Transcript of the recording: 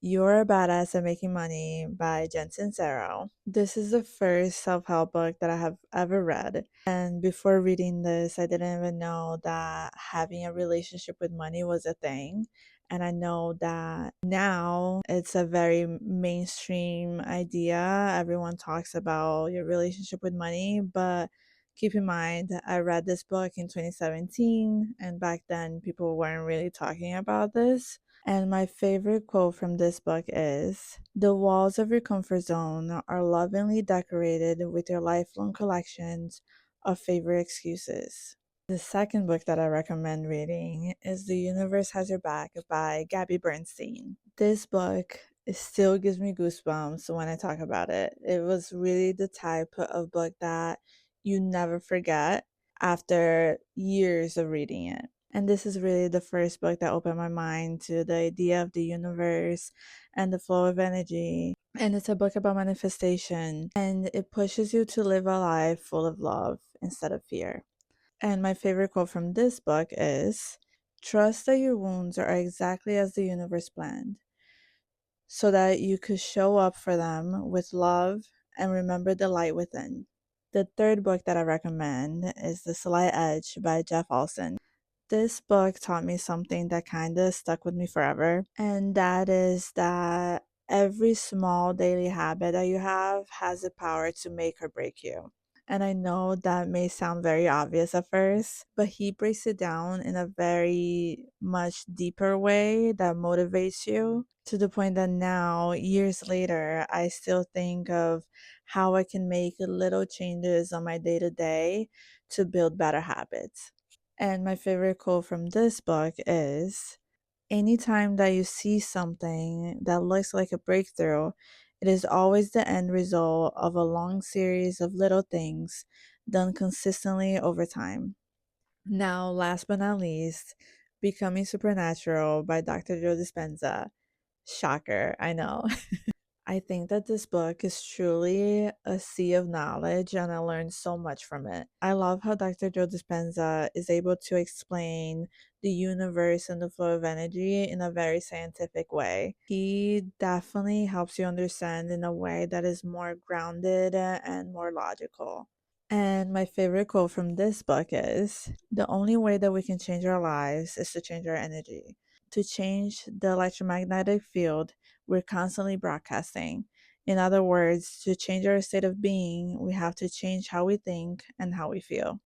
You're a Badass at Making Money by Jen Sincero. This is the first self help book that I have ever read. And before reading this, I didn't even know that having a relationship with money was a thing. And I know that now it's a very mainstream idea. Everyone talks about your relationship with money, but keep in mind, I read this book in 2017, and back then people weren't really talking about this. And my favorite quote from this book is: "The walls of your comfort zone are lovingly decorated with your lifelong collections of favorite excuses." The second book that I recommend reading is The Universe Has Your Back by Gabby Bernstein. This book still gives me goosebumps when I talk about it. It was really the type of book that you never forget after years of reading it. And this is really the first book that opened my mind to the idea of the universe and the flow of energy. And it's a book about manifestation, and it pushes you to live a life full of love instead of fear. And my favorite quote from this book is: "Trust that your wounds are exactly as the universe planned, so that you could show up for them with love and remember the light within." The third book that I recommend is The Slight Edge by Jeff Olson. This book taught me something that kind of stuck with me forever, and that is that every small daily habit that you have has the power to make or break you. And I know that may sound very obvious at first, but he breaks it down in a very much deeper way that motivates you, to the point that now, years later, I still think of how I can make little changes on my day to day to build better habits. And my favorite quote from this book is: "Anytime that you see something that looks like a breakthrough, it is always the end result of a long series of little things done consistently over time." Now, last but not least, Becoming Supernatural by Dr. Joe Dispenza. Shocker, I know. I think that this book is truly a sea of knowledge, and I learned so much from it. I love how Dr. Joe Dispenza is able to explain the universe and the flow of energy in a very scientific way. He definitely helps you understand in a way that is more grounded and more logical. And my favorite quote from this book is: "The only way that we can change our lives is to change our energy. To change the electromagnetic field we're constantly broadcasting. In other words, to change our state of being, we have to change how we think and how we feel."